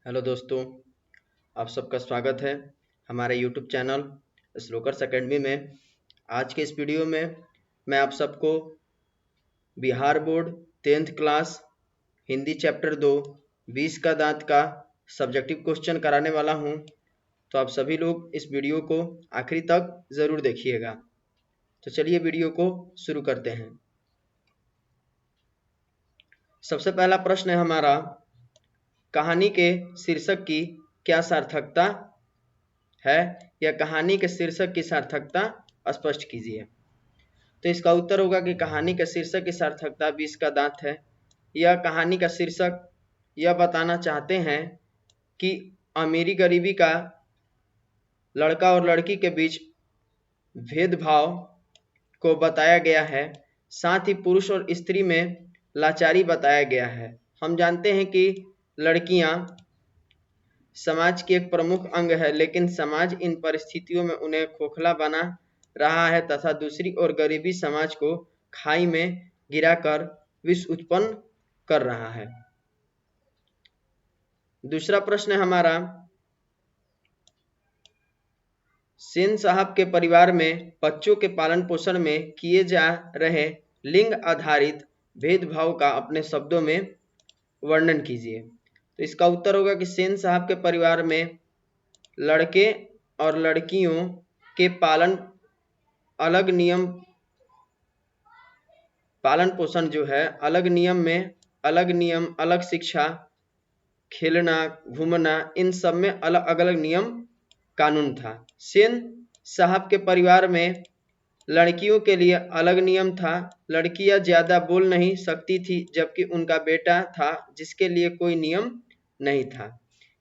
Hello दोस्तों, आप सबका स्वागत है हमारे यूट्यूब चैनल श्लोकर्स एकेडमी में। आज के इस वीडियो में मैं आप सबको Bihar board 10th class Hindi chapter 2 20 का दांत का सब्जेक्टिव क्वेश्चन कराने वाला हूं। तो आप सभी लोग इस वीडियो को आखिरी तक ज़रूर देखिएगा। तो चलिए वीडियो को शुरू करते हैं। सबसे पहला प्रश्न है हमारा, कहानी के शीर्षक की क्या सार्थकता है, या कहानी के शीर्षक की सार्थकता स्पष्ट कीजिए। तो इसका उत्तर होगा कि कहानी के शीर्षक की सार्थकता 20 का दांत है। यह कहानी का शीर्षक यह बताना चाहते हैं कि अमीरी गरीबी का, लड़का और लड़की के बीच भेदभाव को बताया गया है। साथ ही पुरुष और स्त्री में लाचारी बताया गया है। हम जानते हैं कि लड़कियां समाज की एक प्रमुख अंग है, लेकिन समाज इन परिस्थितियों में उन्हें खोखला बना रहा है तथा दूसरी ओर गरीबी समाज को खाई में गिराकर विष उत्पन्न कर रहा है। दूसरा प्रश्न है हमारा, सेन साहब के परिवार में बच्चों के पालन पोषण में किए जा रहे लिंग आधारित भेदभाव का अपने शब्दों में वर्णन कीजिए। तो इसका उत्तर होगा कि सेन साहब के परिवार में लड़के और लड़कियों के पालन पोषण जो है अलग नियम में, अलग नियम, अलग शिक्षा, खेलना, घूमना, इन सब में अलग अलग नियम कानून था। सेन साहब के परिवार में लड़कियों के लिए अलग नियम था। लड़कियां ज्यादा बोल नहीं सकती थी, जबकि उनका बेटा था जिसके लिए कोई नियम नहीं था।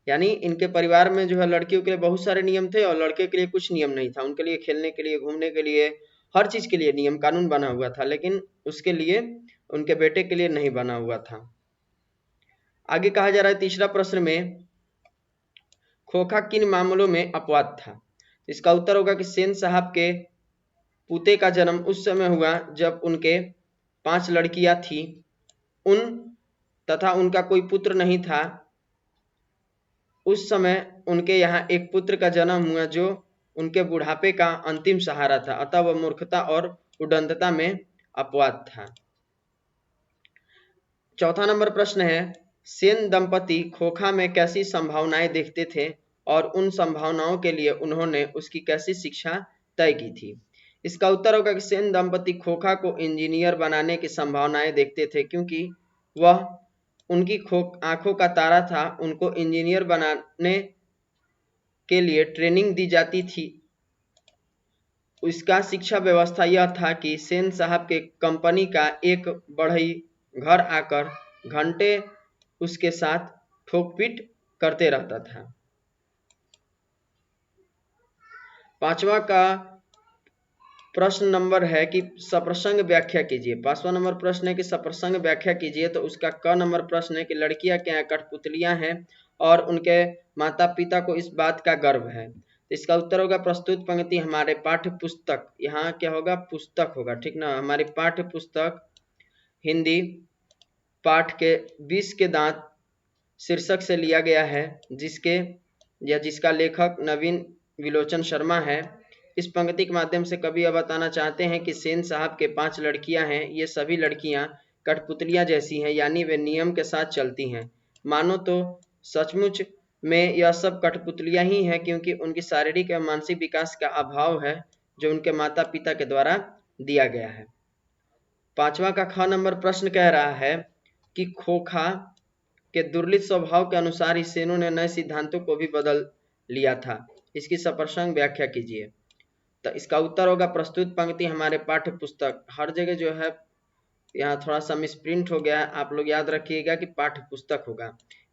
यानी इनके परिवार में जो है लड़कियों के लिए बहुत सारे नियम थे और लड़के के लिए कुछ नियम नहीं था। उनके लिए खेलने के लिए, घूमने के लिए, हर चीज के लिए नियम कानून बना हुआ था, लेकिन उसके लिए उनके बेटे के लिए नहीं बना हुआ था। आगे कहा जा रहा है तीसरा प्रश्न में, खोखा किन मामलों में अपवाद था। इसका उत्तर होगा कि सेन साहब के पुते का जन्म उस समय हुआ जब उनके 5 लड़कियां थी तथा उनका कोई पुत्र नहीं था। उस समय उनके यहाँ एक पुत्र का जन्म हुआ जो उनके बुढ़ापे का अंतिम सहारा था, अतः वह मूर्खता और उद्दंडता में अपवाद था। चौथा नंबर प्रश्न है, सेन दंपति खोखा में कैसी संभावनाएं देखते थे और उन संभावनाओं के लिए उन्होंने उसकी कैसी शिक्षा तय की थी। इसका उत्तर होगा कि सेन दंपति खोखा को इंजीनियर बनाने की संभावनाएं देखते थे, क्योंकि वह उनकी आंखों का तारा था। उनको इंजीनियर बनाने के लिए ट्रेनिंग दी जाती थी। उसका शिक्षा व्यवस्था यह था कि सेन साहब के कंपनी का एक बढ़ई घर आकर घंटे उसके साथ ठोक-पीट करते रहता था। पांचवा का प्रश्न नंबर है कि सप्रसंग व्याख्या कीजिए। पांचवा नंबर प्रश्न है कि सप्रसंग व्याख्या कीजिए। तो उसका क नंबर प्रश्न है कि लड़कियां क्या कठपुतलियां हैं और उनके माता पिता को इस बात का गर्व है। इसका उत्तर होगा प्रस्तुत पंक्ति हमारे पाठ्य पुस्तक, यहाँ क्या होगा, पुस्तक होगा, ठीक ना। हमारी पाठ्य पुस्तक हिंदी पाठ के 20 के दांत शीर्षक से लिया गया है, जिसका लेखक नवीन विलोचन शर्मा है। इस पंक्ति के माध्यम से कवि यह बताना चाहते हैं कि सेन साहब के 5 लड़कियां हैं। ये सभी लड़कियां कठपुतलियां जैसी हैं, यानी वे नियम के साथ चलती हैं। मानो तो सचमुच में यह सब कठपुतलियां ही हैं, क्योंकि उनकी शारीरिक एवं मानसिक विकास का अभाव है जो उनके माता पिता के द्वारा दिया गया है। पांचवा का ख नंबर प्रश्न कह रहा है कि खोखा के दुर्लित स्वभाव के अनुसार ही सेनों ने नए सिद्धांतों को भी बदल लिया था। इसकी सप्रसंग व्याख्या कीजिए। तो इसका उत्तर होगा प्रस्तुत पंक्ति हमारे पाठ्य पुस्तक। हर जगह जो है यहाँ थोड़ा सा मिसप्रिंट हो गया है, आप लोग याद रखिएगा कि पाठ्य पुस्तक होगा।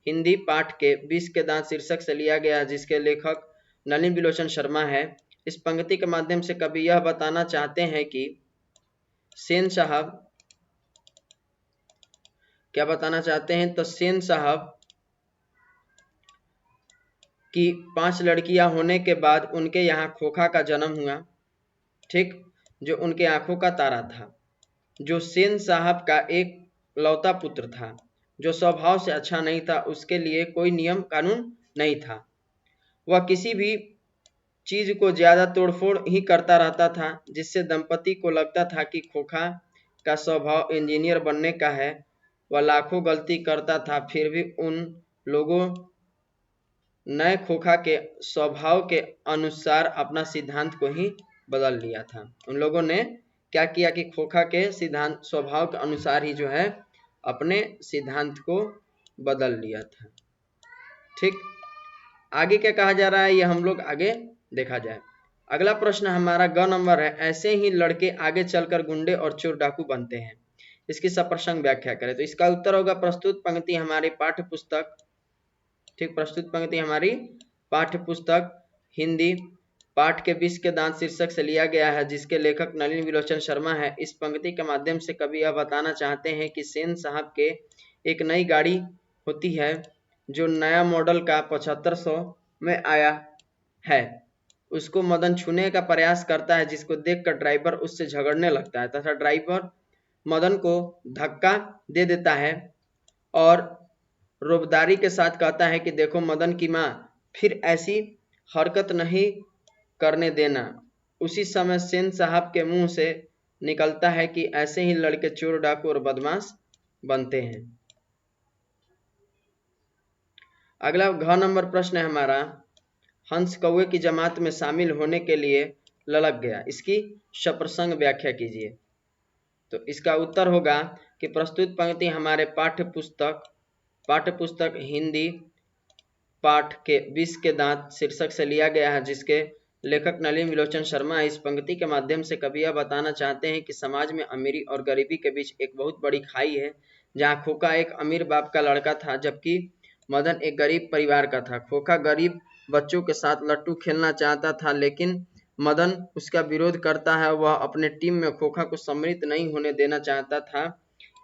हिंदी पाठ के 20 के दांत शीर्षक से लिया गया, जिसके लेखक नलिन विलोचन शर्मा है। इस पंक्ति के माध्यम से कवि यह बताना चाहते हैं कि सेन साहब क्या बताना चाहते हैं, तो सेन साहब की 5 लड़कियां होने के बाद उनके यहाँ खोखा का जन्म हुआ, ठीक, जो उनके आंखों का तारा था, जो सेन साहब का एक लौता पुत्र था। जो स्वभाव से अच्छा नहीं था उसके लिए कोई नियम कानून नहीं था। वह किसी भी चीज को ज्यादा तोड़फोड़ ही करता रहता था, जिससे दंपति को लगता था कि खोखा का स्वभाव इंजीनियर बनने का है। वह लाखों गलती करता था, फिर भी उन लोगों नए खोखा के स्वभाव के अनुसार अपना सिद्धांत को ही बदल लिया था। उन लोगों ने क्या किया कि खोखा के सिद्धांत स्वभाव के अनुसार ही जो है अपने सिद्धांत को बदल लिया था। ठीक, आगे क्या कहा जा रहा है ये हम लोग आगे देखा जाए। अगला प्रश्न हमारा ग नंबर है, ऐसे ही लड़के आगे चलकर गुंडे और चोर डाकू बनते हैं, इसकी सप्रसंग व्याख्या करें। तो इसका उत्तर होगा प्रस्तुत पंक्ति हमारी पाठ्य पुस्तक, ठीक, प्रस्तुत पंक्ति हमारी पाठ्य पुस्तक हिंदी पाठ के विष के दांत शीर्षक से लिया गया है, जिसके लेखक नलिन विलोचन शर्मा है। इस पंक्ति के माध्यम से कवि यह बताना चाहते हैं कि सेन साहब के एक नई गाड़ी होती है जो नया मॉडल का 7500 में आया है। उसको मदन छूने का प्रयास करता है, जिसको देखकर ड्राइवर उससे झगड़ने लगता है तथा ड्राइवर मदन को धक्का दे देता है और रोबदारी के साथ कहता है कि देखो मदन की माँ, फिर ऐसी हरकत नहीं करने देना। उसी समय सेन साहब के मुंह से निकलता है कि ऐसे ही लड़के चोर डाकू और बदमाश बनते हैं। अगला घ नंबर प्रश्न है हमारा, हंस कौवे की जमात में शामिल होने के लिए ललक गया, इसकी सप्रसंग व्याख्या कीजिए। तो इसका उत्तर होगा कि प्रस्तुत पंक्ति हमारे पाठ्य पुस्तक हिंदी पाठ के विष के दांत शीर्षक से लिया गया है, जिसके लेखक नलिन विलोचन शर्मा। इस पंक्ति के माध्यम से कवि यह बताना चाहते हैं कि समाज में अमीरी और गरीबी के बीच एक बहुत बड़ी खाई है, जहाँ खोखा एक अमीर बाप का लड़का था जबकि मदन एक गरीब परिवार का था। खोखा गरीब बच्चों के साथ लट्टू खेलना चाहता था, लेकिन मदन उसका विरोध करता है। वह अपने टीम में खोखा को सम्मिलित नहीं होने देना चाहता था।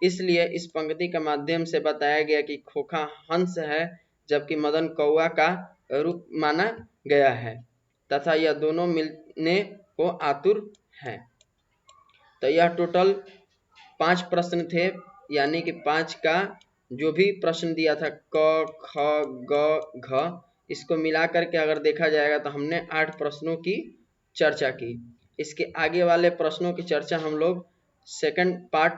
इसलिए इस पंक्ति के माध्यम से बताया गया कि खोखा हंस है जबकि मदन कौवा का रूप माना गया है तथा यह दोनों मिलने को आतुर हैं। तो यह टोटल 5 प्रश्न थे, यानी कि 5 का जो भी प्रश्न दिया था क ख ग घ, इसको मिलाकर के अगर देखा जाएगा तो हमने 8 प्रश्नों की चर्चा की। इसके आगे वाले प्रश्नों की चर्चा हम लोग सेकंड पार्ट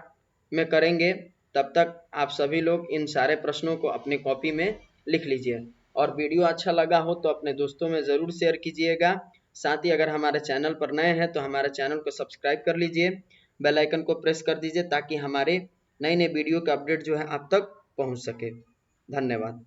में करेंगे। तब तक आप सभी लोग इन सारे प्रश्नों को अपनी कॉपी में लिख लीजिए और वीडियो अच्छा लगा हो तो अपने दोस्तों में ज़रूर शेयर कीजिएगा। साथ ही अगर हमारे चैनल पर नए हैं तो हमारे चैनल को सब्सक्राइब कर लीजिए, बेल आइकन को प्रेस कर दीजिए ताकि हमारे नए वीडियो का अपडेट जो है आप तक पहुंच सके। धन्यवाद।